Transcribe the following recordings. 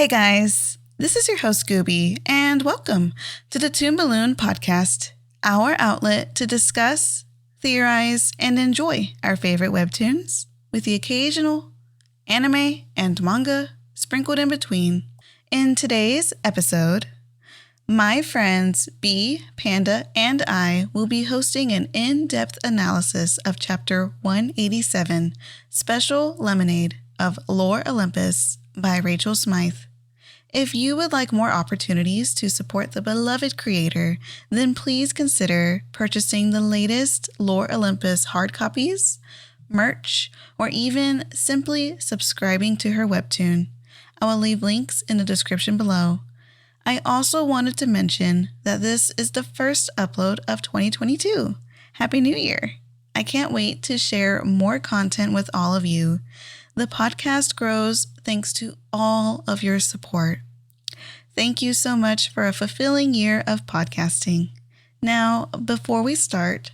Hey guys, this is your host Scooby, and welcome to the Toon Balloon podcast, our outlet to discuss, theorize, and enjoy our favorite webtoons, with the occasional anime and manga sprinkled in between. In today's episode, my friends B, Panda, and I will be hosting an in-depth analysis of Chapter 187, Special Lemonade of Lore Olympus by Rachel Smythe. If you would like more opportunities to support the beloved creator, then please consider purchasing the latest Lore Olympus hard copies, merch, or even simply subscribing to her webtoon. I will leave links in the description below. I also wanted to mention that this is the first upload of 2022. Happy New Year! I can't wait to share more content with all of you. The podcast grows thanks to all of your support. Thank you so much for a fulfilling year of podcasting. Now, before we start,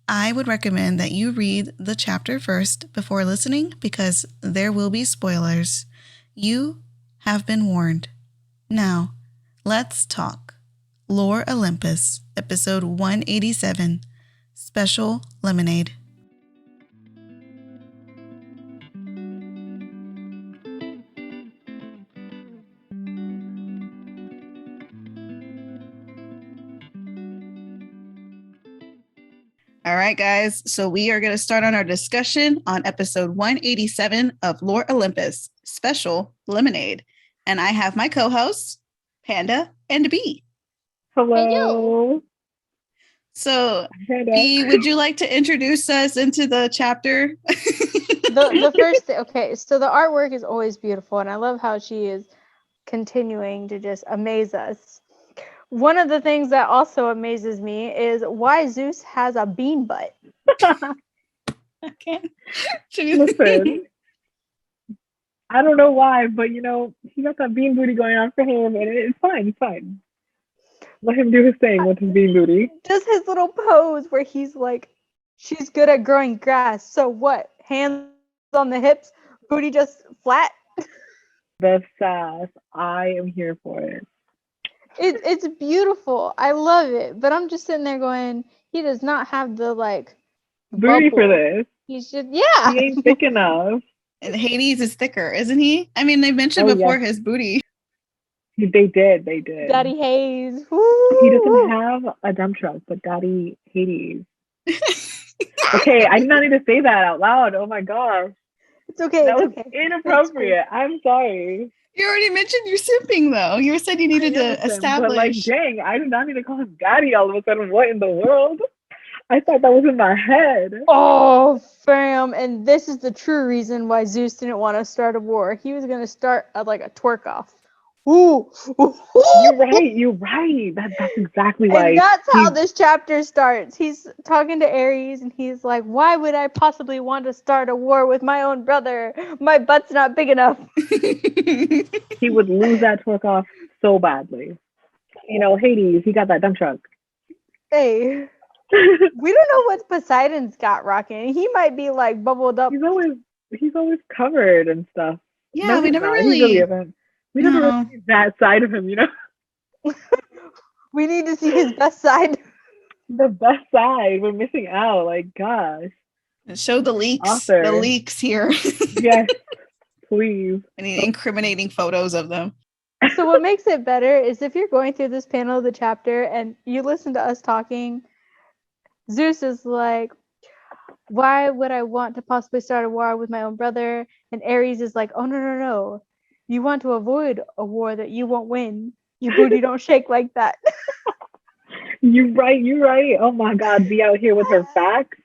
I would recommend that you read the chapter first before listening because there will be spoilers. You have been warned. Now, let's talk. Lore Olympus, episode 187, Special Lemonade. All right, guys. So we are going to start on our discussion on episode 187 of Lore Olympus, Special Lemonade. And I have my co-hosts, Panda and B. Hello. So, B, would you like to introduce us into the chapter? the first thing, okay, so the artwork is always beautiful, and I love how she is continuing to just amaze us. One of the things that also amazes me is why Zeus has a bean butt. I can't. Listen, I don't know why, but he got that bean booty going on for him, and it's fine. It's fine. Let him do his thing with his bean booty. Just his little pose where he's like, she's good at growing grass. So what? Hands on the hips, booty just flat. The sass. I am here for it. It's beautiful. I love it. But I'm just sitting there going, he does not have the booty bubble for this. He's just He ain't thick enough. And Hades is thicker, isn't he? I mean, they mentioned before his booty. They did. Daddy Hayes. Woo! He doesn't have a dump truck, but Daddy Hades. Okay, I did not need to say that out loud. Oh my gosh. It's okay. That was inappropriate. Cool. I'm sorry. You already mentioned you're simping, though. You said you needed to establish. But dang, I do not need to call him Daddy all of a sudden. What in the world? I thought that was in my head. Oh, fam. And this is the true reason why Zeus didn't want to start a war. He was going to start a twerk off. Ooh. You're right. That's exactly why. And that's how this chapter starts. He's talking to Ares and he's like, why would I possibly want to start a war with my own brother? My butt's not big enough. He would lose that twerk off so badly. Hades, he got that dump truck. Hey. We don't know what Poseidon's got rocking. He might be bubbled up. He's always covered and stuff. Yeah, no, we never really we never really see that side of him, We need to see his best side. The best side. We're missing out. Gosh. Show the leaks. Author. The leaks here. Yes, please. I need incriminating photos of them. So what makes it better is if you're going through this panel of the chapter and you listen to us talking, Zeus is like, why would I want to possibly start a war with my own brother? And Ares is like, oh, no. You want to avoid a war that you won't win. Your booty don't shake like that. You're right. Oh my God, be out here with her facts.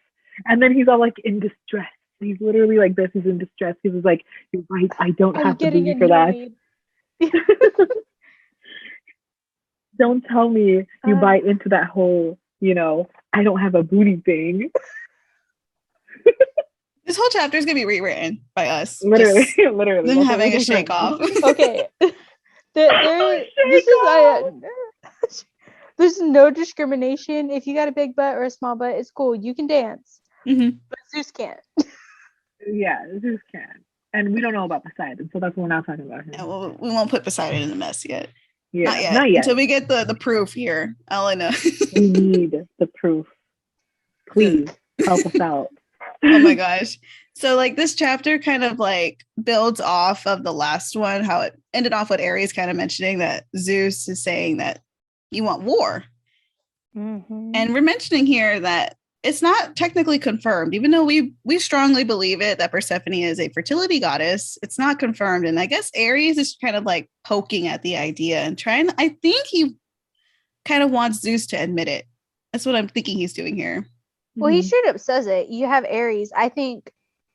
And then he's all in distress. He's literally like this. He's in distress. He was like, you're right. I don't have the booty for that. Don't tell me you bite into that whole, I don't have a booty thing. This whole chapter is going to be rewritten by us. Literally. Them having a shake off. Okay. There's no discrimination. If you got a big butt or a small butt, it's cool. You can dance. Mm-hmm. But Zeus can't. Yeah, Zeus can. And we don't know about Poseidon, so that's what we're not talking about him. Yeah, well, we won't put Poseidon in the mess yet. Yeah, not yet. Until we get the proof here, Elena. We need the proof. Please help us out. Oh my gosh. So like this chapter kind of like builds off of the last one, how it ended off with Ares kind of mentioning that Zeus is saying that you want war. Mm-hmm. And we're mentioning here that it's not technically confirmed, even though we strongly believe it, that Persephone is a fertility goddess. It's not confirmed. And I guess Ares is kind of like poking at the idea and trying, I think he kind of wants Zeus to admit it. That's what I'm thinking he's doing here. Well, he straight up says it. You have Ares. I think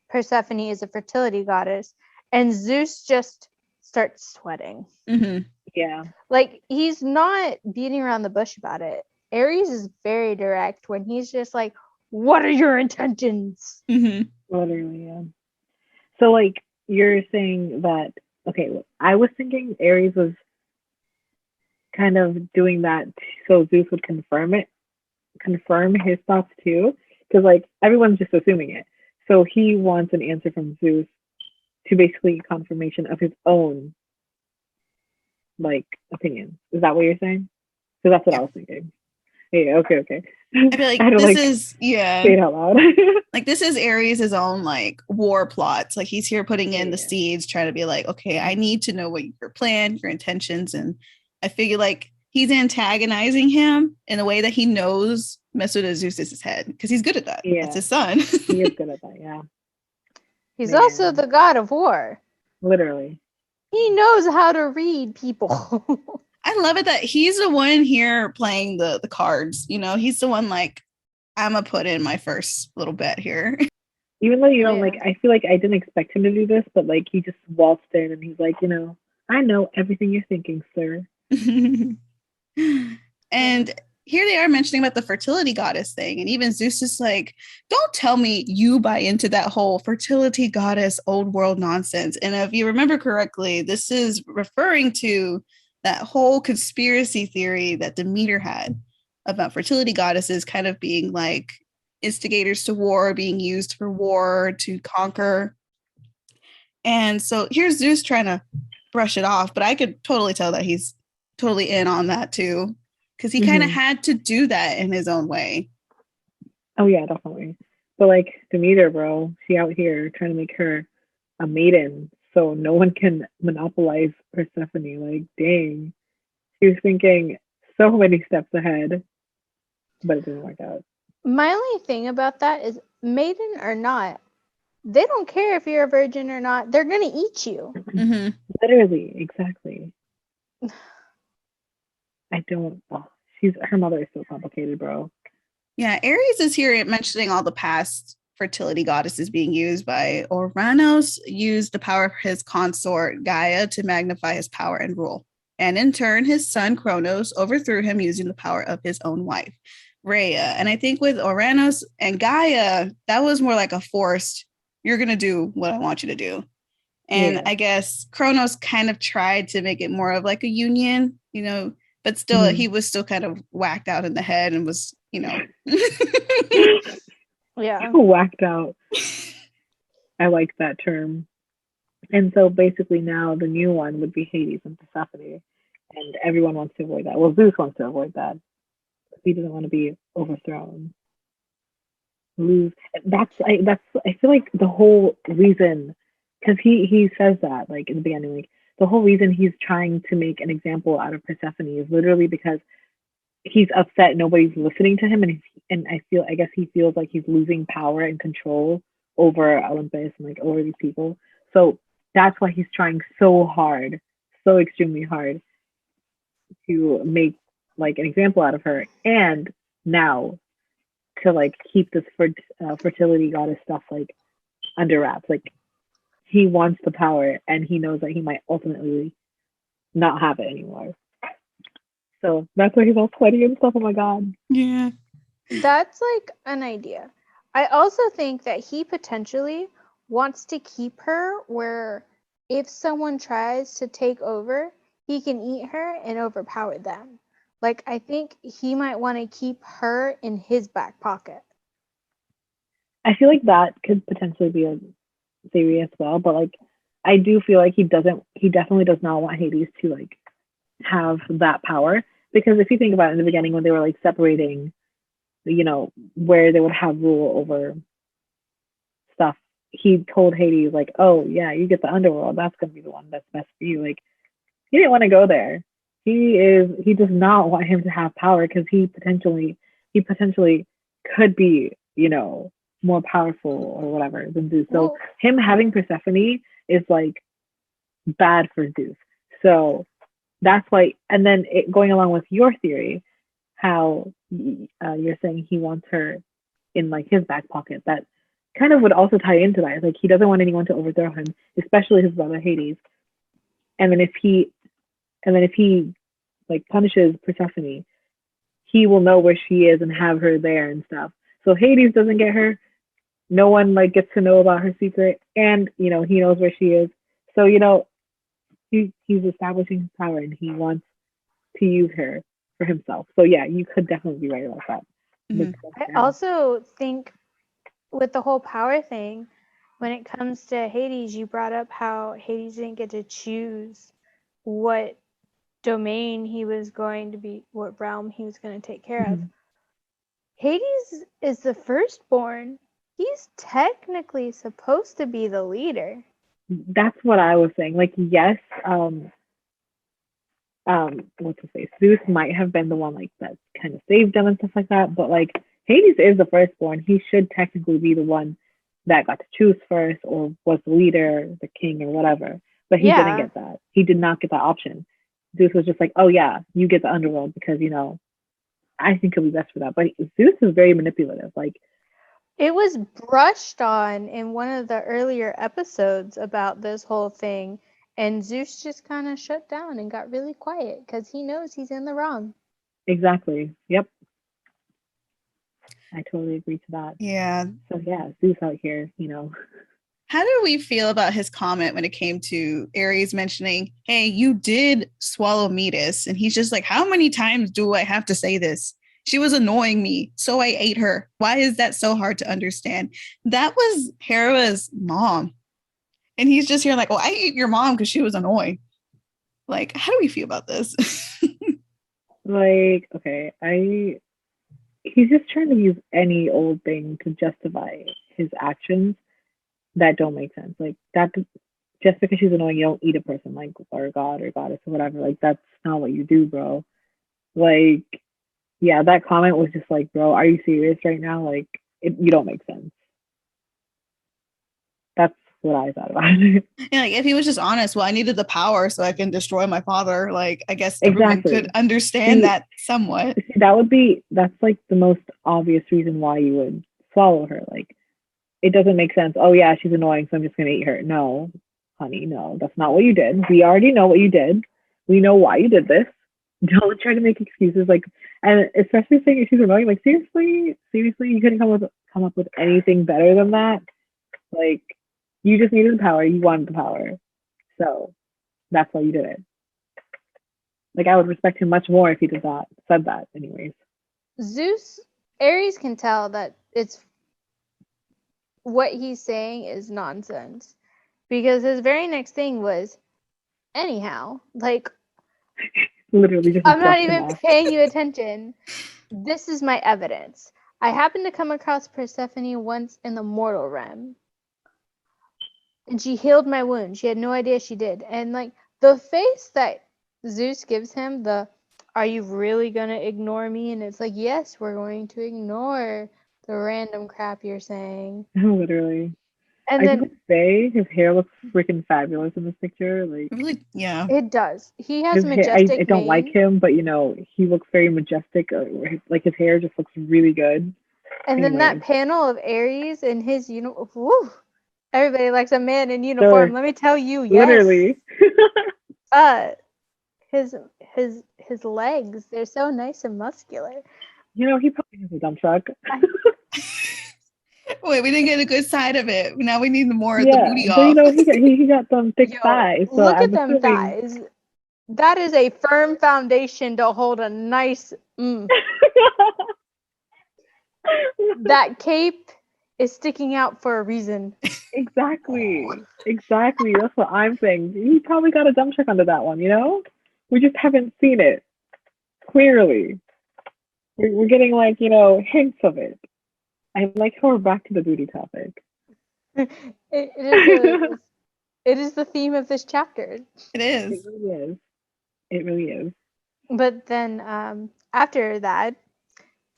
Persephone is a fertility goddess, and Zeus just starts sweating. Mm-hmm. Yeah. Like, he's not beating around the bush about it. Ares is very direct when he's just like, what are your intentions? Mm-hmm. Literally, yeah. So, like, you're saying that, okay, I was thinking Ares was kind of doing that so Zeus would confirm his thoughts too, because like everyone's just assuming it. So he wants an answer from Zeus to basically confirmation of his own like opinion. Is that what you're saying? Because that's what I was thinking. Yeah. Okay. I feel like this is say it out loud. Like this is Ares' own like war plots. Like he's here putting in the seeds, trying to be like, okay, I need to know what your plan, your intentions, and I figure like he's antagonizing him in a way that he knows mess with Zeus's head because he's good at that. Yeah. That's his son. He is good at that, yeah. He's also the god of war. Literally. He knows how to read people. I love it that he's the one here playing the cards. You know, he's the one like, I'm going to put in my first little bet here. Even though you don't like, I feel like I didn't expect him to do this, but like he just waltzed in and he's like, you know, I know everything you're thinking, sir. And here they are mentioning about the fertility goddess thing. And even Zeus is like, don't tell me you buy into that whole fertility goddess old world nonsense. And if you remember correctly, this is referring to that whole conspiracy theory that Demeter had about fertility goddesses kind of being like instigators to war, being used for war to conquer. And so here's Zeus trying to brush it off, but I could totally tell that he's totally in on that too, because he kind of had to do that in his own way. Oh yeah, definitely. But like Demeter, bro, she out here trying to make her a maiden so no one can monopolize Persephone. Like, dang. She was thinking so many steps ahead, but it didn't work out. My only thing about that is, maiden or not, they don't care if you're a virgin or not. They're going to eat you. Mm-hmm. Literally, exactly. I don't. Oh, her mother is so complicated, bro. Yeah, Ares is here mentioning all the past fertility goddesses being used by Ouranos, used the power of his consort Gaia to magnify his power and rule. And in turn, his son Kronos overthrew him using the power of his own wife, Rhea. And I think with Ouranos and Gaia, that was more like a forced, you're going to do what I want you to do. And I guess Kronos kind of tried to make it more of like a union, you know, but still he was still kind of whacked out in the head and was, you know. Yeah. Whacked out. I like that term. And so basically now the new one would be Hades and Persephone. And everyone wants to avoid that. Well, Zeus wants to avoid that. He doesn't want to be overthrown. I feel like the whole reason, because he says that like in the beginning, like the whole reason he's trying to make an example out of Persephone is literally because he's upset nobody's listening to him, and I guess he feels like he's losing power and control over Olympus and like over these people. So that's why he's trying so hard, so extremely hard to make like an example out of her, and now to like keep this fertility goddess stuff like under wraps. Like he wants the power, and he knows that he might ultimately not have it anymore. So that's why he's all sweaty and stuff. Oh my god. Yeah. That's like an idea. I also think that he potentially wants to keep her where if someone tries to take over, he can eat her and overpower them. Like, I think he might want to keep her in his back pocket. I feel like that could potentially be a theory as well, but like I do feel like he definitely does not want Hades to like have that power, because if you think about it, in the beginning when they were like separating, where they would have rule over stuff, he told Hades like, oh yeah, you get the underworld, that's gonna be the one that's best for you. Like, he didn't want to go there. He does not want him to have power, because he potentially could be, more powerful or whatever than Zeus. So him having Persephone is like bad for Zeus. So that's why. And then going along with your theory, how you're saying he wants her in like his back pocket, that kind of would also tie into that. Like, he doesn't want anyone to overthrow him, especially his brother Hades. And then if he like punishes Persephone, he will know where she is and have her there and stuff. So Hades doesn't get her. No one like gets to know about her secret, and he knows where she is. So he's establishing his power, and he wants to use her for himself. So yeah, you could definitely be right about that. Mm-hmm. I also think with the whole power thing, when it comes to Hades, you brought up how Hades didn't get to choose what domain he was going to be, what realm he was going to take care of. Hades is the firstborn. He's technically supposed to be the leader. That's what I was saying. Like, yes, what's his face? Zeus might have been the one like that kind of saved them and stuff like that, but like Hades is the firstborn. He should technically be the one that got to choose first, or was the leader, the king, or whatever. But he didn't get that. He did not get that option. Zeus was just like, oh yeah, you get the underworld because I think it'll be best for that. But Zeus is very manipulative. Like, it was brushed on in one of the earlier episodes about this whole thing, and Zeus just kind of shut down and got really quiet because he knows he's in the wrong. Exactly. Yep. I totally agree to that. Yeah. So yeah, Zeus out here, How do we feel about his comment when it came to Ares mentioning, hey, you did swallow Metis? And he's just like, how many times do I have to say this? She was annoying me, so I ate her. Why is that so hard to understand? That was Hera's mom. And he's just here like, well, I ate your mom because she was annoying. Like, how do we feel about this? Like, okay, he's just trying to use any old thing to justify his actions that don't make sense. Like, that, just because she's annoying, you don't eat a person, like, or a god or goddess or whatever. Like, that's not what you do, bro. Like, yeah, that comment was just like, bro, are you serious right now? Like, you don't make sense. That's what I thought about it. Yeah, like if he was just honest, well, I needed the power so I can destroy my father. Like, I guess everyone could understand that somewhat. That's like the most obvious reason why you would swallow her. Like, it doesn't make sense. Oh yeah, she's annoying, so I'm just gonna eat her. No, honey, no, that's not what you did. We already know what you did. We know why you did this. Don't try to make excuses. Like, and especially saying she's annoying. Like, seriously, you couldn't come up with anything better than that. Like, you just needed the power. You wanted the power, so that's why you did it. Like, I would respect him much more if he said that. Anyways, Ares can tell that it's what he's saying is nonsense, because his very next thing was, anyhow, like, literally just, I'm not even paying you attention. This is my evidence. I happened to come across Persephone once in the mortal realm, and she healed my wound. She had no idea she did. And like, the face that Zeus gives him, are you really gonna ignore me? And it's like, yes, we're going to ignore the random crap you're saying. Literally. And then say his hair looks freaking fabulous in this picture. Like, really, yeah, it does. He has majestic. I don't like him, but he looks very majestic. Like, his hair just looks really good. And then that panel of Ares in his uniform. Everybody likes a man in uniform. Let me tell you, yes. Literally. His legs, they're so nice and muscular. He probably has a dump truck. Wait, we didn't get a good side of it. Now we need more of the booty off. But he got some thick thighs. So look at them thighs. That is a firm foundation to hold a nice. That cape is sticking out for a reason. Exactly. That's what I'm saying. He probably got a dump check under that one, you know? We just haven't seen it clearly. We're getting like, hints of it. I like how we're back to the booty topic. It is the theme of this chapter. It is. It really is. But then after that,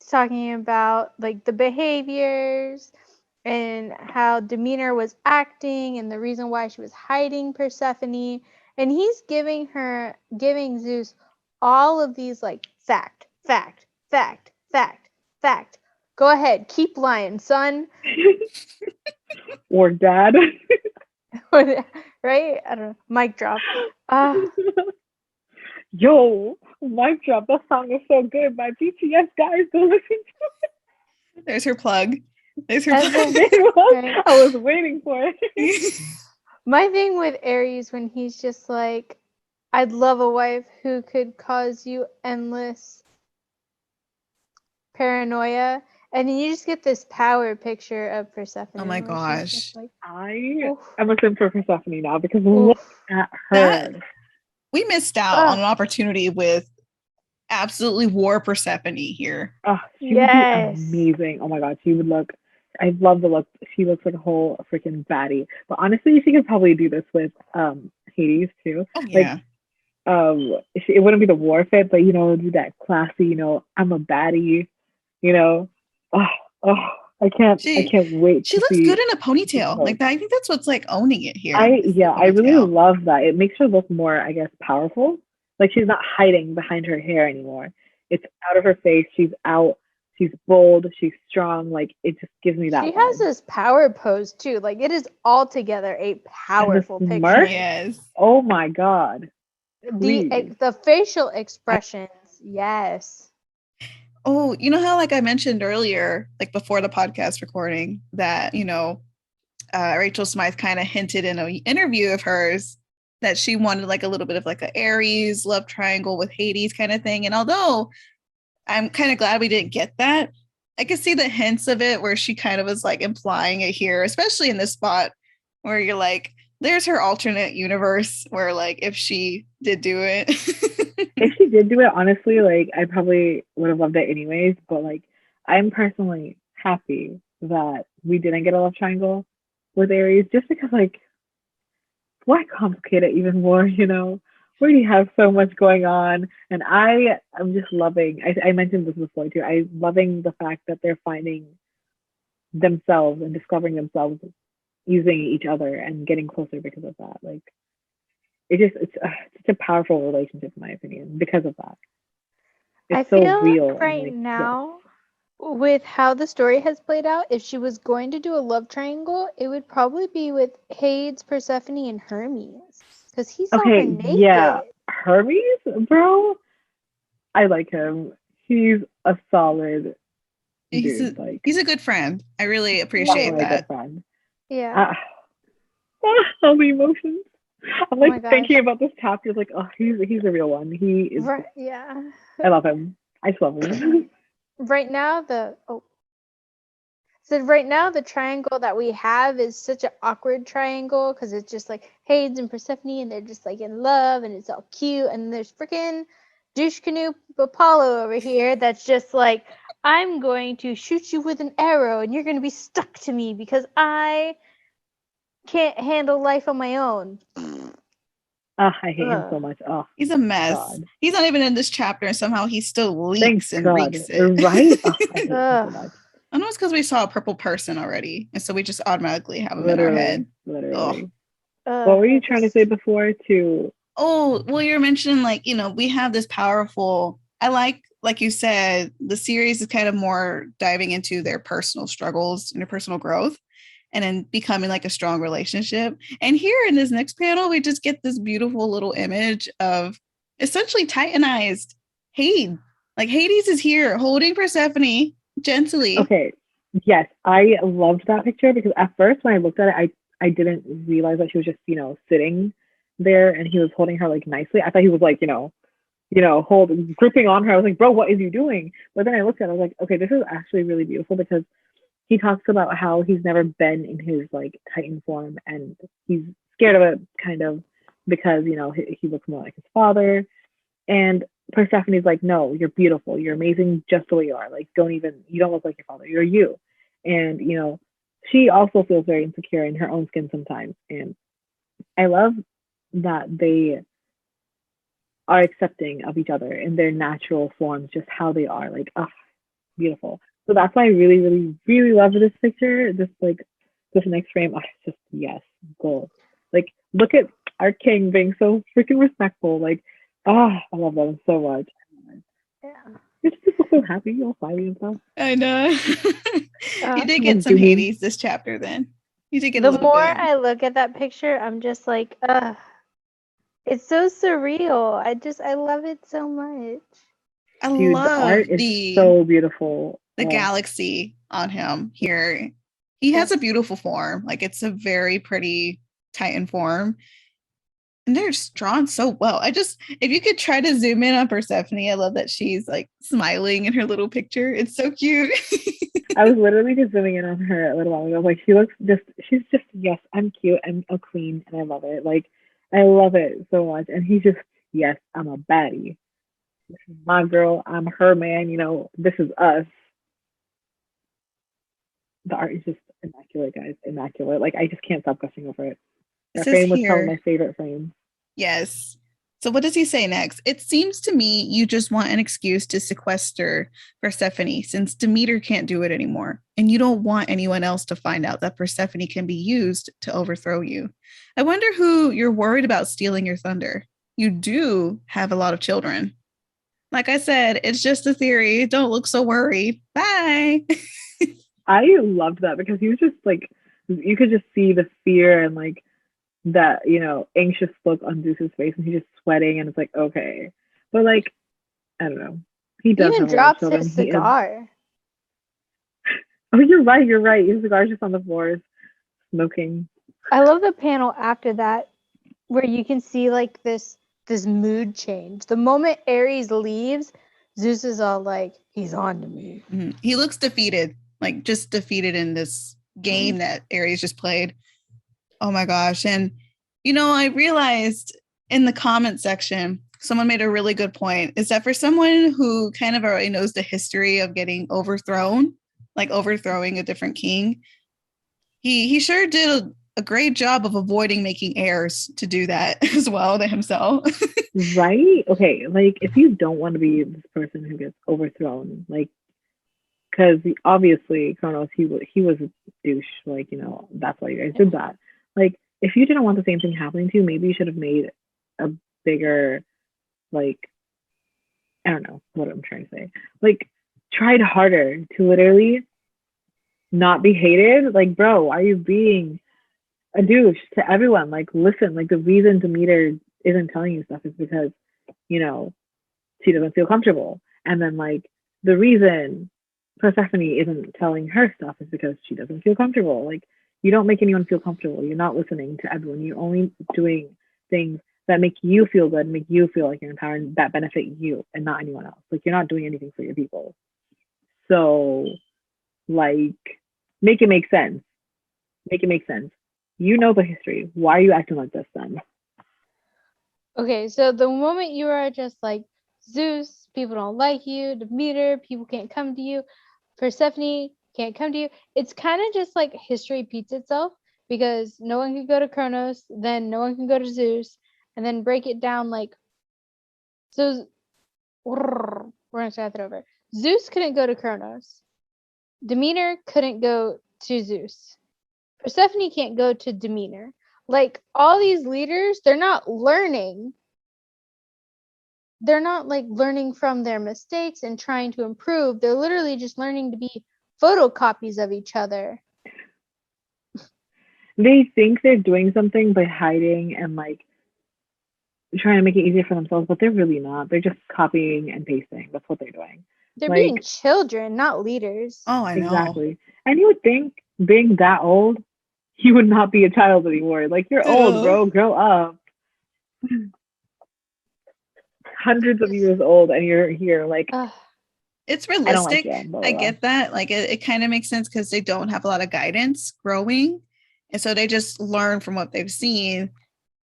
it's talking about like the behaviors and how Demeter was acting and the reason why she was hiding Persephone. And he's giving Zeus all of these like fact. Go ahead, keep lying, son. Or dad. Right? I don't know. Mic drop. Yo, mic drop. That song is so good by BTS, guys. Go listen to it. There's her plug. I was waiting for it. My thing with Aries when he's just like, I'd love a wife who could cause you endless paranoia. And then you just get this power picture of Persephone. Oh my gosh. Like, I'm a sim for Persephone now because look at her. We missed out on an opportunity with absolutely war Persephone here. Oh, she would be amazing. Oh my god, she would look. I love the look. She looks like a whole freaking baddie. But honestly, she could probably do this with Hades too. Oh yeah. It wouldn't be the war fit, but do that classy. I'm a baddie. I can't wait. She looks good in a ponytail like that. I think that's what's like owning it here. I really love that. It makes her look more, I guess, powerful. Like she's not hiding behind her hair anymore. It's out of her face. She's out. She's bold. She's strong. Like it just gives me that. She has this power pose too. Like it is altogether a powerful picture. Yes. Oh my god. The facial expressions. Yes. Oh, you know how like I mentioned earlier, like before the podcast recording, that Rachel Smythe kind of hinted in an interview of hers that she wanted like a little bit of like a Aries love triangle with Hades kind of thing. And although I'm kind of glad we didn't get that, I could see the hints of it where she kind of was like implying it here, especially in this spot where you're like, there's her alternate universe where like if she did do it. If she did do it, honestly, like I probably would have loved it anyways. But like I'm personally happy that we didn't get a love triangle with Aries, just because like why complicate it even more, We already have so much going on. And I'm just loving, I mentioned this before too, I'm loving the fact that they're finding themselves and discovering themselves using each other and getting closer because of that. Like it's such a powerful relationship in my opinion because of that. It's so real. Like right now, with how the story has played out, if she was going to do a love triangle, it would probably be with Hades, Persephone, and Hermes. Because he's all naked. Yeah. Hermes, bro. I like him. He's a solid dude. He's a good friend. I really appreciate that. Good friend. Yeah. All the emotions. I'm like thinking about this chapter, like, oh, he's a real one. He is. Right, yeah. I love him. I just love him. Right now, the triangle that we have is such an awkward triangle because it's just like Hades and Persephone, and they're just like in love, and it's all cute. And there's freaking douche canoe Apollo over here that's just like, I'm going to shoot you with an arrow, and you're going to be stuck to me because I can't handle life on my own. I hate him so much. Oh, he's a mess. God. He's not even in this chapter, and somehow he still leaks and reeks it. Right? Oh, I hate him so much. I know it's because we saw a purple person already, and so we just automatically have him in our head. Literally. What were you trying to say before? Oh, well, you're mentioning like we have this powerful. I like you said, the series is kind of more diving into their personal struggles and their personal growth. And then becoming like a strong relationship. And here in this next panel, we just get this beautiful little image of essentially titanized Hades. Like Hades is here holding Persephone gently. Okay. Yes, I loved that picture because at first when I looked at it, I didn't realize that she was just, sitting there and he was holding her like nicely. I thought he was like, gripping on her. I was like, bro, what is you doing? But then I looked at it, I was like, okay, this is actually really beautiful because he talks about how he's never been in his like Titan form, and he's scared of it, kind of, because he looks more like his father. And Persephone's like, no, you're beautiful, you're amazing just the way you are. Like, you don't look like your father, you're you. And she also feels very insecure in her own skin sometimes. And I love that they are accepting of each other in their natural forms, just how they are. Like, oh, beautiful. So that's why I really, really, really love this picture. Just like this next frame, oh, it's just yes, gold. Like, look at our king being so freaking respectful. Like, I love them so much. Yeah. You just look so happy, all fiery and stuff. I know. You did get some Hades this chapter then. You did get a The little more bit. I look at that picture, I'm just like, it's so surreal. I love it so much. Dude, the art is so beautiful. The galaxy on him here. He has a beautiful form. Like, it's a very pretty Titan form. And they're just drawn so well. If you could try to zoom in on Persephone, I love that she's like smiling in her little picture. It's so cute. I was literally just zooming in on her a little while ago. Like, she's just, yes, I'm cute. I'm a queen and I love it. Like, I love it so much. And he's just, yes, I'm a baddie. This is my girl. I'm her man. This is us. The art is just immaculate, guys. Immaculate. Like, I just can't stop gushing over it. That frame was probably my favorite frame. Yes. So what does he say next? It seems to me you just want an excuse to sequester Persephone, since Demeter can't do it anymore. And you don't want anyone else to find out that Persephone can be used to overthrow you. I wonder who you're worried about stealing your thunder. You do have a lot of children. Like I said, it's just a theory. Don't look so worried. Bye. I loved that because he was just like, you could just see the fear and like that, anxious look on Zeus's face, and he's just sweating, and it's like, okay. But like, I don't know. He does even have drops a lot of his cigar. Oh, you're right. His cigar's just on the floor, smoking. I love the panel after that where you can see like this mood change. The moment Ares leaves, Zeus is all like, he's on to me. Mm-hmm. He looks defeated, like just defeated in this game that Ares just played. Oh my gosh. And, I realized in the comment section, someone made a really good point, is that for someone who kind of already knows the history of getting overthrown, like overthrowing a different king, he sure did a great job of avoiding making heirs to do that as well to himself. Right? Okay, like, if you don't want to be this person who gets overthrown, like, because obviously Kronos, he was a douche, like, that's why you guys did that. Like, if you didn't want the same thing happening to you, maybe you should have made a bigger, like, I don't know what I'm trying to say. Like, tried harder to literally not be hated. Like, bro, are you being a douche to everyone? Like, listen, like, the reason Demeter isn't telling you stuff is because, she doesn't feel comfortable. And then, like, the reason Persephone isn't telling her stuff is because she doesn't feel comfortable. Like, you don't make anyone feel comfortable. You're not listening to everyone. You're only doing things that make you feel good, make you feel like you're empowered, that benefit you and not anyone else. Like, you're not doing anything for your people. So, like, make it make sense. Make it make sense. You know the history. Why are you acting like this then? Okay, so the moment you are just like, Zeus, people don't like you, Demeter, people can't come to you, Persephone can't come to you, it's kind of just like history repeats itself, because no one can go to Kronos, then no one can go to Zeus, and then break it down like, so we're gonna start that over. Zeus couldn't go to Kronos. Demeter couldn't go to Zeus. Persephone can't go to Demeter. Like, all these leaders, they're not learning. They're not like learning from their mistakes and trying to improve. They're literally just learning to be photocopies of each other. They think they're doing something by hiding and like trying to make it easier for themselves, but they're really not. They're just copying and pasting. That's what they're doing. They're being children, not leaders. Oh, I know. Exactly. And you would think, being that old, you would not be a child anymore. Like, you're old, bro. Grow up. Hundreds of years old, and you're here. Like, it's I don't like realistic. I it. get that. Like it kind of makes sense because they don't have a lot of guidance growing. And so they just learn from what they've seen.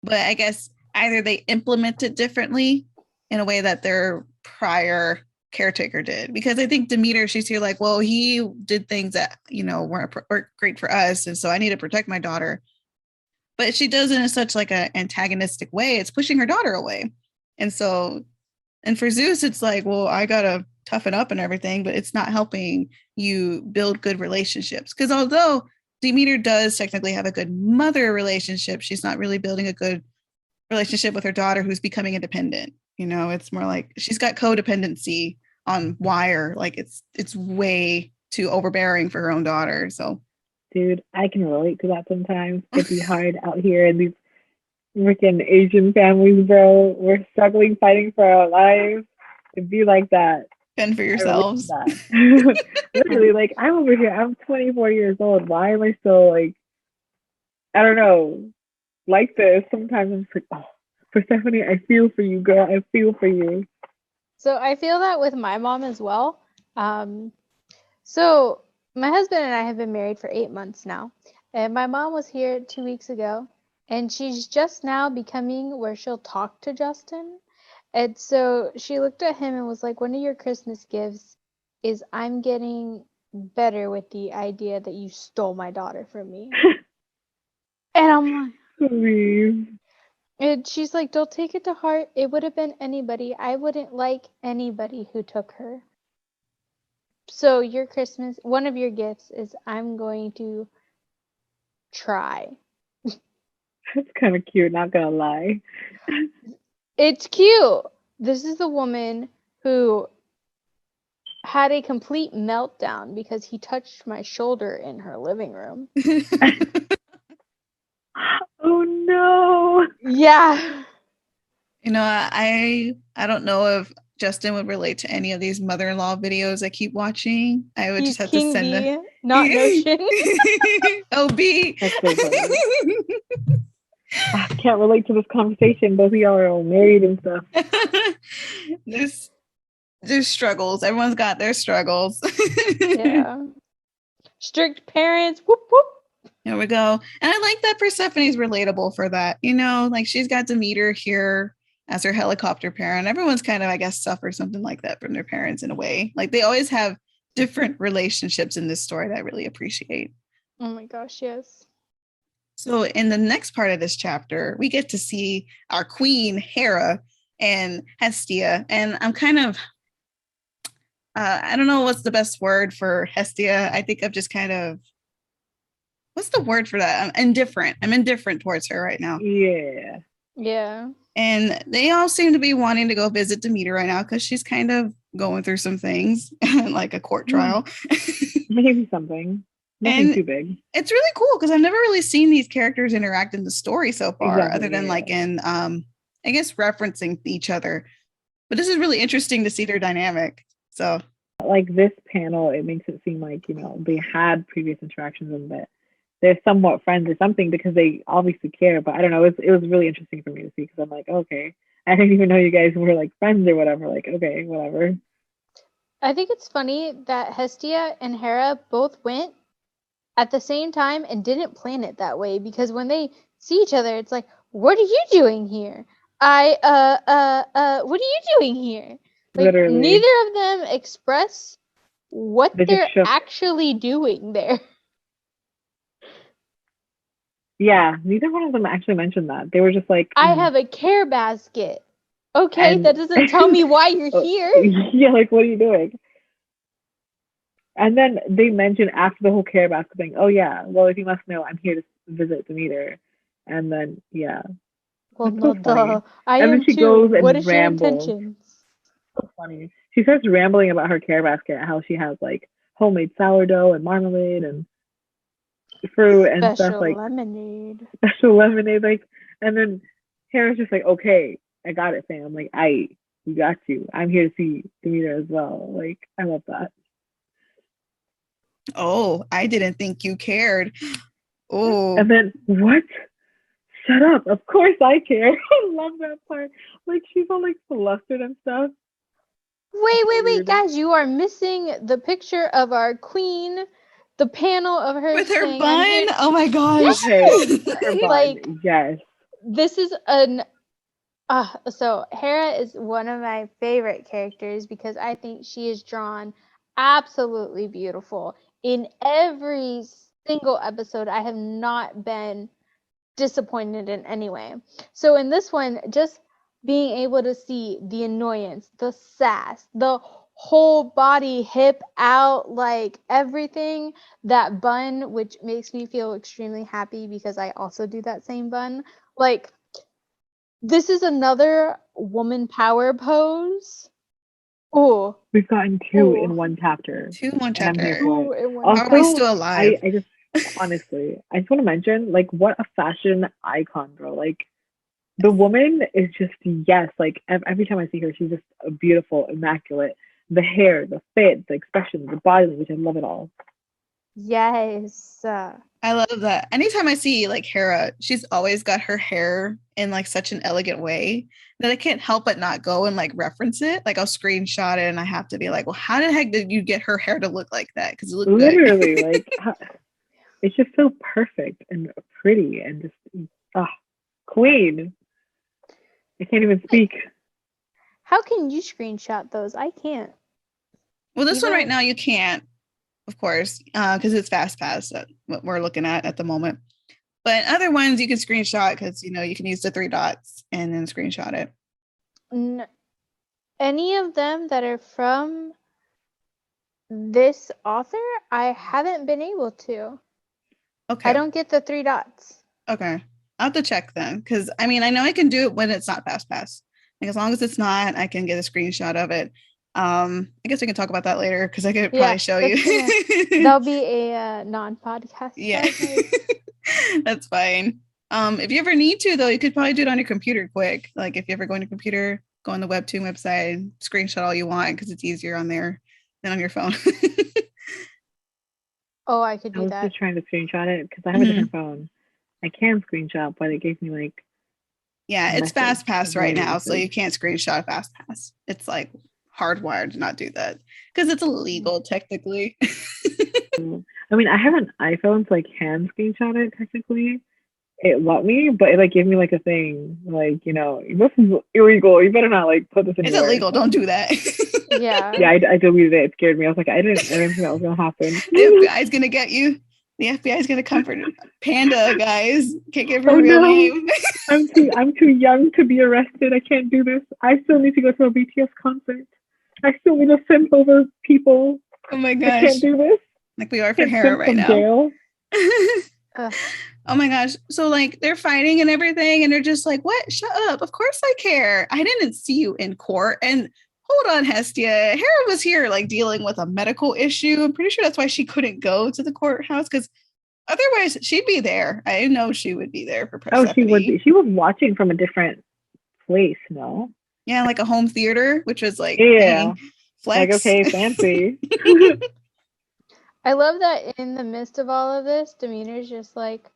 But I guess either they implement it differently in a way that their prior caretaker did. Because I think Demeter, she's here like, well, he did things that, you know, weren't great for us. And so I need to protect my daughter. But she does it in such like an antagonistic way. It's pushing her daughter away. And so, and for Zeus, it's like, well, I got to toughen up and everything, but it's not helping you build good relationships. Because although Demeter does technically have a good mother relationship, she's not really building a good relationship with her daughter who's becoming independent. You know, it's more like she's got codependency on Wire. Like it's way too overbearing for her own daughter. So, dude, I can relate to that sometimes. It'd be hard out here in these freaking Asian families, bro. We're struggling, fighting for our lives. It'd be like that. Fend for yourselves. Literally, like, I'm over here. I'm 24 years old. Why am I still, like, I don't know, like this? Sometimes I'm just like, oh, Persephone, I feel for you, girl. I feel for you. So I feel that with my mom as well. So my husband and I have been married for 8 months now. And my mom was here 2 weeks ago. And she's just now becoming where she'll talk to Justin. And so she looked at him and was like, one of your Christmas gifts is I'm getting better with the idea that you stole my daughter from me. And I'm like, please. And she's like, don't take it to heart. It would have been anybody. I wouldn't like anybody who took her. So your Christmas, one of your gifts is I'm going to try. That's kind of cute, not gonna lie. It's cute. This is the woman who had a complete meltdown because he touched my shoulder in her living room. Oh no. Yeah. You know, I don't know if Justin would relate to any of these mother-in-law videos I keep watching. I would He's just have King to send B, them. not Notion. OB. That's so funny. I can't relate to this conversation. Both of y'all are all married and stuff. There's struggles. Everyone's got their struggles. Yeah. Strict parents. Whoop whoop. There we go. And I like that Persephone's relatable for that. You know, like she's got Demeter here as her helicopter parent. Everyone's kind of, I guess, suffered something like that from their parents in a way. Like they always have different relationships in this story that I really appreciate. Oh my gosh, yes. So in the next part of this chapter, we get to see our queen, Hera, and Hestia. And I'm kind of, I don't know what's the best word for Hestia. I think I'm just kind of, what's the word for that? I'm indifferent. I'm indifferent towards her right now. Yeah. Yeah. And they all seem to be wanting to go visit Demeter right now because she's kind of going through some things, like a court trial. Maybe something. Nothing too big. It's really cool because I've never really seen these characters interact in the story so far, other than like in, I guess, referencing each other. But this is really interesting to see their dynamic. So, like this panel, it makes it seem like, you know, they had previous interactions and that they're somewhat friends or something because they obviously care. But I don't know. It was really interesting for me to see because I'm like, okay, I didn't even know you guys were like friends or whatever. Like, okay, whatever. I think it's funny that Hestia and Hera both went at the same time and didn't plan it that way because when they see each other, it's like, what are you doing here? What are you doing here? Like, literally. Neither of them express what they're actually doing there. Yeah, neither one of them actually mentioned that. They were just like, I have a care basket. Okay, that doesn't tell me why you're here. Yeah, like, what are you doing? And then they mentioned after the whole care basket thing, oh yeah, well, if you must know, I'm here to visit Demeter. And then, yeah. Well, no, duh. I and am then she too. goes and what is rambles. your intentions? So funny. She starts rambling about her care basket, how she has like homemade sourdough and marmalade and fruit and stuff like lemonade. Special lemonade, like. And then Hera's just like, okay, I got it, fam. Like, we got you. I'm here to see Demeter as well. Like, I love that. Oh, I didn't think you cared. Oh. And then what? Shut up. Of course I care. I love that part. Like she's all like flustered and stuff. Wait, guys, you are missing the picture of our queen, the panel of her With her saying, bun. Oh my gosh. Okay, her bun. Like, yes. this is so Hera is one of my favorite characters because I think she is drawn absolutely beautiful. In every single episode, I have not been disappointed in any way. So in this one, just being able to see the annoyance, the sass, the whole body hip out, like everything, that bun, which makes me feel extremely happy because I also do that same bun. Like, this is another woman power pose. Oh, We've gotten two in one chapter. 2 in 1 And I'm here chapter. for it. Are we still alive? I just honestly, I just want to mention, like, what a fashion icon, bro. Like, the woman is just, yes, like, every time I see her, she's just beautiful, immaculate. The hair, the fit, the expression, the body language, I love it all. yes. I love that. Anytime I see like Hera, she's always got her hair in like such an elegant way that I can't help but not go and like reference it. Like I'll screenshot it and I have to be like, well, how the heck did you get her hair to look like that? Because it looked Literally, good. like, it's just so perfect and pretty and just, queen. I can't even speak. How can you screenshot those? I can't. Well, this one right now you can't, of course, because it's fast pass what we're looking at the moment. But other ones you can screenshot because you can use the 3 dots and then screenshot it. Any of them that are from this author, I haven't been able to. Okay. I don't get the 3 dots. Okay. I'll have to check then because I know I can do it when it's not fast pass. Like as long as it's not, I can get a screenshot of it. I guess we can talk about that later because I could probably show you. That'll be a non-podcast. Yeah. That's fine. If you ever need to though, you could probably do it on your computer quick. Like if you ever go on your computer, go on the Webtoon website, screenshot all you want because it's easier on there than on your phone. Oh, I could do that. I was just trying to screenshot it because I have a different phone. I can screenshot, but it gave me like. Yeah, it's fast pass right now, so you can't screenshot fast pass. It's like hardwired to not do that because it's illegal technically. I mean, I have an iPhone, so I can screenshot it technically. It let me, but it like gave me like a thing, like this is illegal. You better not like put this in. It's illegal. Don't do that. Yeah. Yeah, I deleted it. It scared me. I was like, I didn't think that was gonna happen. The FBI's gonna get you. The FBI is gonna come for Panda, guys. Can't give her real name. I'm too young to be arrested. I can't do this. I still need to go to a BTS concert. I still need to send over people. Oh my gosh. I can't do this. Like we are for Hera right now. Jail. Oh my gosh. So like they're fighting and everything, and they're just like, what? Shut up. Of course I care. I didn't see you in court. And hold on, Hestia. Hera was here like dealing with a medical issue. I'm pretty sure that's why she couldn't go to the courthouse because otherwise she'd be there. I know she would be there for Persephone. Oh, she would be. She was watching from a different place, no? Yeah, like a home theater, which was like, yeah, flex. Like, okay, fancy. I love that in the midst of all of this, Demeter's just like,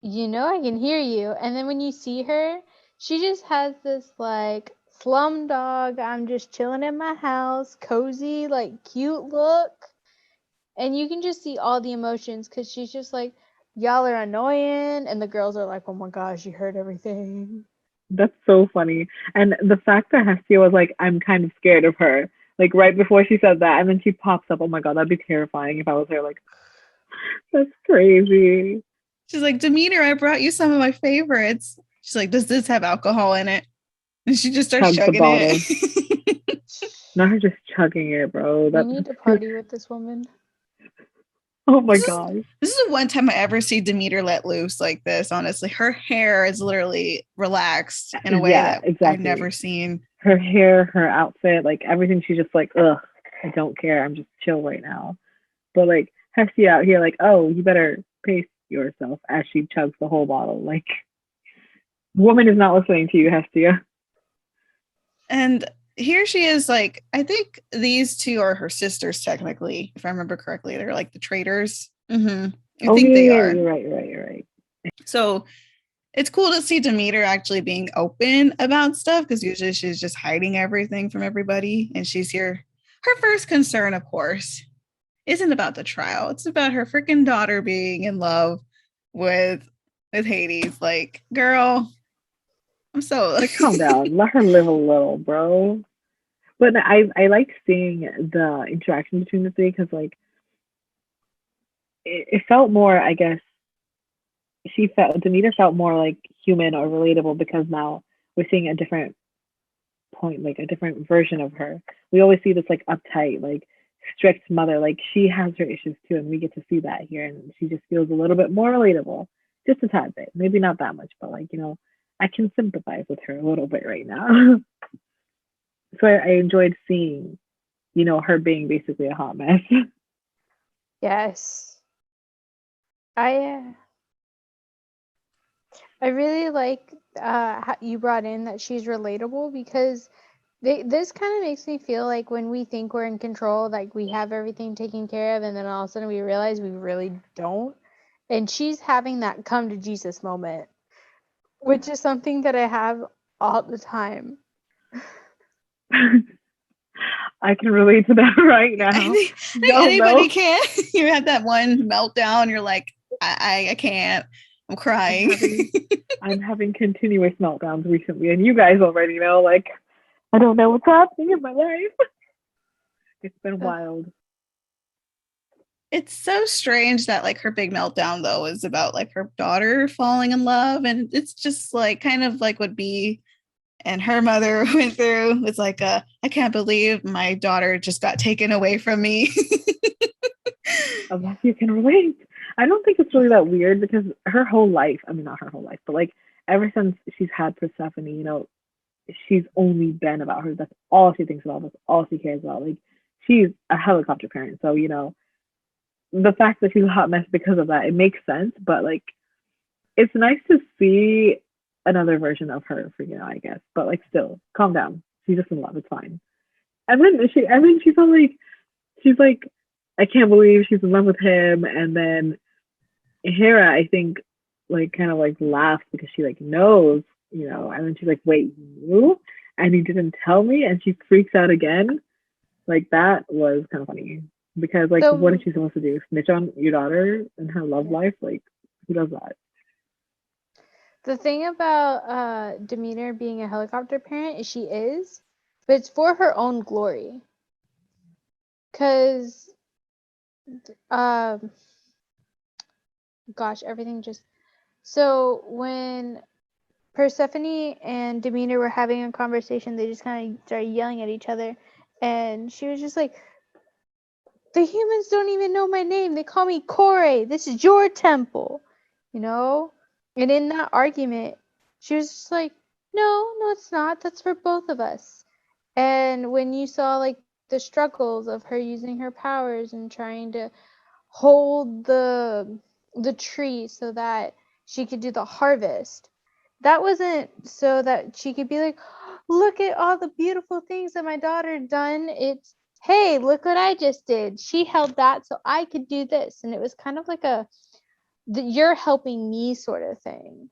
I can hear you. And then when you see her, she just has this like slumdog, I'm just chilling in my house, cozy, like cute look. And you can just see all the emotions because she's just like, y'all are annoying. And the girls are like, oh my gosh, you heard everything. That's so funny. And the fact that Hestia was like, I'm kind of scared of her. Like right before she said that, and then she pops up. Oh my god, that'd be terrifying if I was her. Like, that's crazy. She's like, Demeter, I brought you some of my favorites. She's like, does this have alcohol in it? And she just starts chugging it. Not her just chugging it, bro. We need to party with this woman. Oh my god. This is the one time I ever see Demeter let loose like this, honestly. Her hair is literally relaxed in a way that I've never seen. Her hair, her outfit, like everything, she's just like, ugh, I don't care. I'm just chill right now. But like Hestia out here, like, oh, you better pace yourself as she chugs the whole bottle. Like, woman is not listening to you, Hestia. And here she is, like, I think these two are her sisters, technically, if I remember correctly. They're like the traitors. I think they are. You're right. So it's cool to see Demeter actually being open about stuff, because usually she's just hiding everything from everybody. And she's here. Her first concern, of course, isn't about the trial. It's about her freaking daughter being in love with Hades. Like, girl, I'm so like, calm down. Let her live a little, bro. But I like seeing the interaction between the three, because like it felt more, I guess, Demeter felt more like human or relatable, because now we're seeing a different point, like a different version of her. We always see this like uptight, like strict mother, like she has her issues too, and we get to see that here, and she just feels a little bit more relatable, just a tad bit, maybe not that much, but like, I can sympathize with her a little bit right now. So I enjoyed seeing, her being basically a hot mess. Yes. I really like how you brought in that she's relatable, because this kind of makes me feel like when we think we're in control, like we have everything taken care of, and then all of a sudden we realize we really don't. And she's having that come to Jesus moment, which is something that I have all the time. I can relate to that right now. I think anybody can. You had that one meltdown. You're like, I can't. I'm crying. I'm having continuous meltdowns recently, and you guys already know, like, I don't know what's happening in my life. It's been wild. It's so strange that like her big meltdown though is about like her daughter falling in love, and it's just like kind of like what B and her mother went through. It's like I can't believe my daughter just got taken away from me. Unless you can relate. I don't think it's really that weird, because her whole life, I mean, not her whole life, but like ever since she's had Persephone, she's only been about her. That's all she thinks about. That's all she cares about. Like, she's a helicopter parent. So, the fact that she's a hot mess because of that, it makes sense. But like, it's nice to see another version of her for, I guess. But like, still, calm down. She's just in love. It's fine. And then she's all like, I can't believe she's in love with him. And then Hera, I think, like, kind of like laughs, because she like knows, and then she's like, wait, you? And he didn't tell me, and she freaks out again. Like, that was kind of funny, because like, what is she supposed to do? Snitch on your daughter and her love life? Like, who does that? The thing about Demeter being a helicopter parent is she is, but it's for her own glory. Because, gosh, everything just... So when Persephone and Demeter were having a conversation, they just kind of started yelling at each other, and she was just like, the humans don't even know my name. They call me Kore. This is your temple, And in that argument, she was just like, no, it's not. That's for both of us. And when you saw like the struggles of her using her powers and trying to hold the tree so that she could do the harvest, that wasn't so that she could be like, look at all the beautiful things that my daughter done. It's, hey, look what I just did. She held that so I could do this. And it was kind of like you're helping me sort of thing.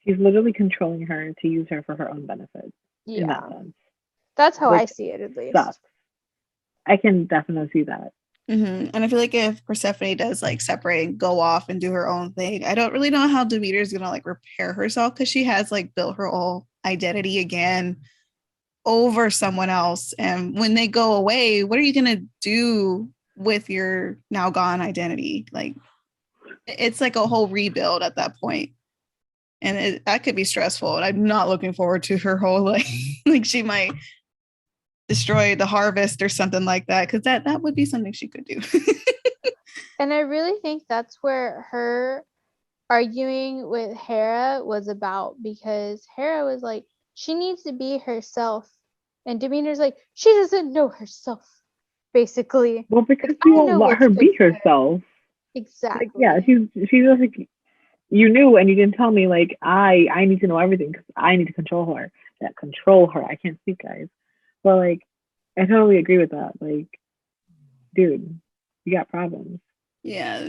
She's literally controlling her to use her for her own benefit. Yeah. In that sense. That's how I see it, at least. Sucks. I can definitely see that. Mm-hmm. And I feel like if Persephone does like separate and go off and do her own thing, I don't really know how Demeter is gonna like repair herself, because she has like built her whole identity again over someone else. And when they go away, what are you gonna do with your now gone identity? Like, it's like a whole rebuild at that point. And that could be stressful. And I'm not looking forward to her whole like she might destroy the harvest or something like that, because that would be something she could do. And I really think that's where her arguing with Hera was about, because Hera was like, she needs to be herself, and Demeter's like, she doesn't know herself, basically. Well, because you won't let her be herself. Exactly. Like, yeah, she's like, you knew and you didn't tell me. Like, I need to know everything, because I need to control her. I can't speak, guys. But like, I totally agree with that. Like, dude, you got problems. Yeah.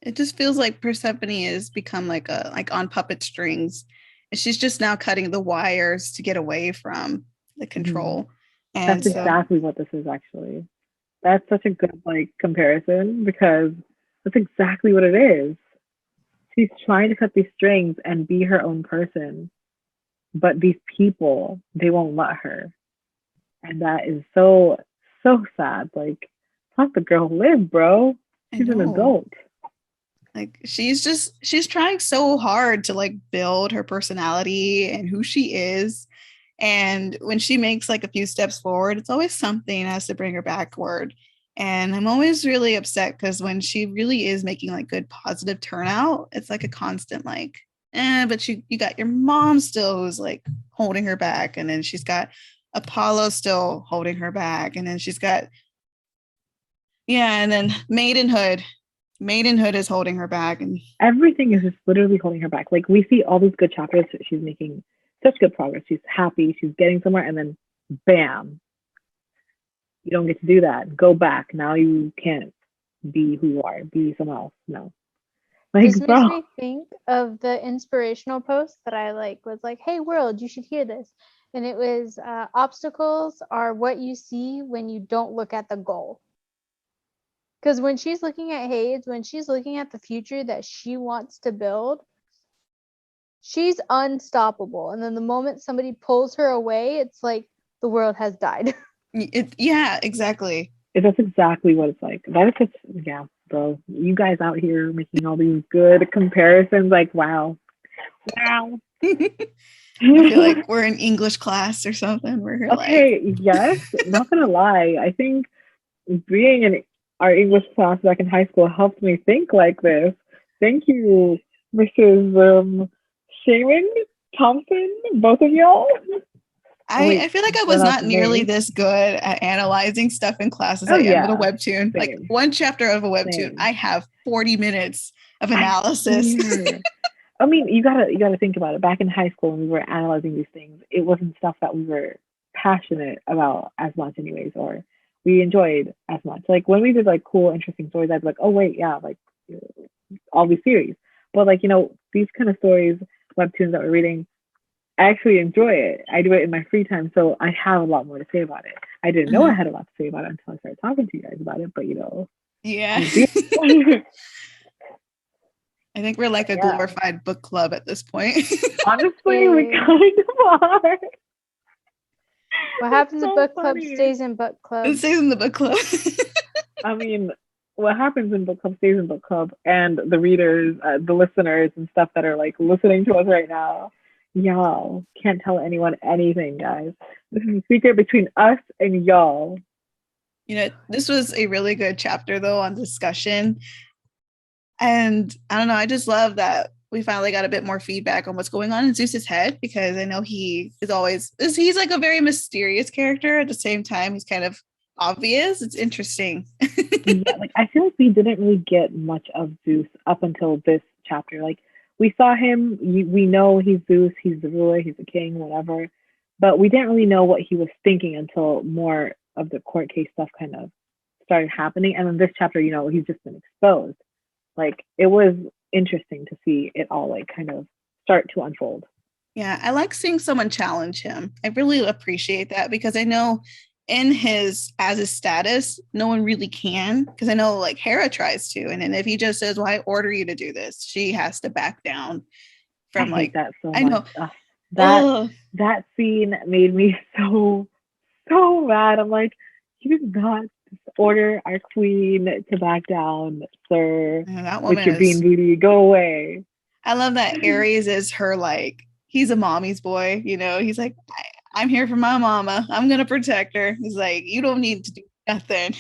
It just feels like Persephone has become like on puppet strings. And she's just now cutting the wires to get away from the control. Mm-hmm. And that's exactly what this is actually. That's such a good like comparison because that's exactly what it is. She's trying to cut these strings and be her own person, but these people, they won't let her. And that is so, so sad. Like, let the girl live, bro. She's an adult. Like she's trying so hard to like build her personality and who she is. And when she makes like a few steps forward, it's always something that has to bring her backward. And I'm always really upset because when she really is making like good positive turnout, it's like a constant like, but you got your mom still who's like holding her back. And then she's got Apollo still holding her back. And then she's got, and then Maidenhood is holding her back. And everything is just literally holding her back. Like we see all these good chapters. She's making such good progress. She's happy. She's getting somewhere. And then bam, you don't get to do that. Go back. Now you can't be who you are. Be someone else. No. Like, this makes me think of the inspirational post that I was like, hey world, you should hear this. And it was obstacles are what you see when you don't look at the goal. Because when she's looking at Hades, when she's looking at the future that she wants to build, she's unstoppable. And then the moment somebody pulls her away, it's like the world has died. Yeah, exactly. That's exactly what it's like. That is such, yeah, bro. You guys out here making all these good comparisons, like wow. I feel like we're in English class or something. We're okay, like, yes, not gonna lie. I think being in our English class back in high school helped me think like this. Thank you, Mrs. Shaman Thompson, both of y'all. I feel like I was not nearly this good at analyzing stuff in class as I am with a webtoon. Same. Like one chapter of a webtoon, same. I have 40 minutes of analysis. I mean, you gotta think about it. Back in high school when we were analyzing these things, it wasn't stuff that we were passionate about as much anyways, or we enjoyed as much. Like when we did like cool, interesting stories, I'd be like, oh wait, yeah, like all these series. But like, these kind of stories, webtoons that we're reading, I actually enjoy it. I do it in my free time, so I have a lot more to say about it. I didn't know I had a lot to say about it until I started talking to you guys about it, but yeah. I think we're like a glorified book club at this point. Honestly, we kind of are. What happens in book club stays in book club. It stays in the book club. I mean, what happens in book club stays in book club, and the readers, the listeners and stuff that are like listening to us right now, y'all can't tell anyone anything, guys. This is a secret between us and y'all. This was a really good chapter though on discussion. And I don't know, I just love that we finally got a bit more feedback on what's going on in Zeus's head, because I know he's like a very mysterious character. At the same time, he's kind of obvious. It's interesting. Yeah, like I feel like we didn't really get much of Zeus up until this chapter. Like we saw him, we know he's Zeus, he's the ruler, he's the king, whatever. But we didn't really know what he was thinking until more of the court case stuff kind of started happening. And in this chapter, he's just been exposed. Like it was interesting to see it all like kind of start to unfold. Yeah, I like seeing someone challenge him. I really appreciate that, because I know in his status, no one really can, because I know like Hera tries to, and then if he just says, well, I order you to do this, she has to back down from I hate that so I much. Know that scene made me so mad. I'm like, you did not order our queen to back down, sir. That woman with your bean booty, go away. I love that Ares is her like, he's a mommy's boy, he's like, I'm here for my mama, I'm gonna protect her. He's like, you don't need to do nothing.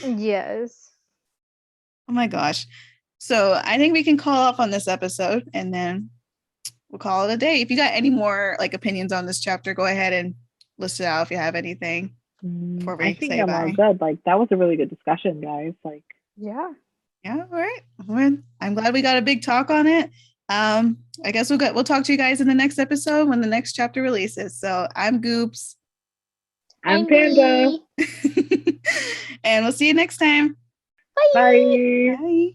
Yes. Oh my gosh. So I think we can call off on this episode and then we'll call it a day. If you got any more like opinions on this chapter, go ahead and list it out if you have anything. I think I'm all good. Like that was a really good discussion, guys. Like yeah, all right. I'm glad we got a big talk on it. I guess we'll talk to you guys in the next episode when the next chapter releases. So I'm Goops. I'm Panda. And we'll see you next time. Bye. Bye. Bye.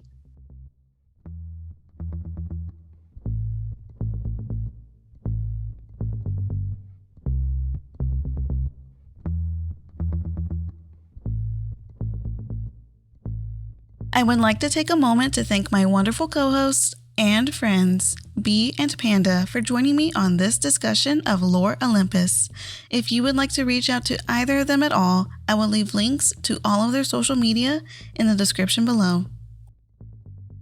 I would like to take a moment to thank my wonderful co-hosts and friends, Bee and Panda, for joining me on this discussion of Lore Olympus. If you would like to reach out to either of them at all, I will leave links to all of their social media in the description below.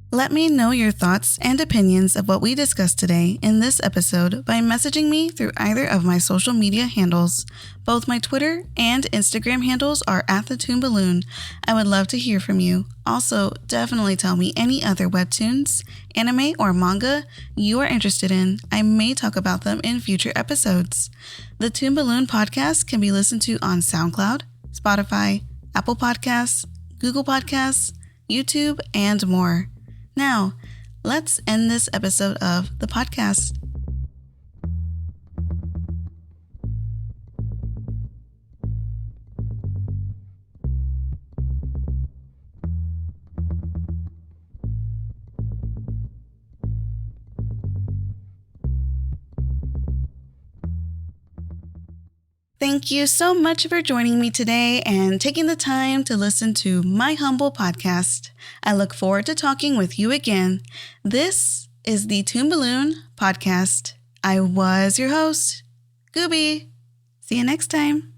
Let me know your thoughts and opinions of what we discussed today in this episode by messaging me through either of my social media handles. Both my Twitter and Instagram handles are @Toon Balloon. I would love to hear from you. Also, definitely tell me any other webtoons, anime, or manga you are interested in. I may talk about them in future episodes. The Toon Balloon podcast can be listened to on Soundcloud, Spotify, Apple Podcasts, Google Podcasts, YouTube, and more. Now, let's end this episode of the podcast. Thank you so much for joining me today and taking the time to listen to my humble podcast. I look forward to talking with you again. This is the Toon Balloon podcast. I was your host, Gooby. See you next time.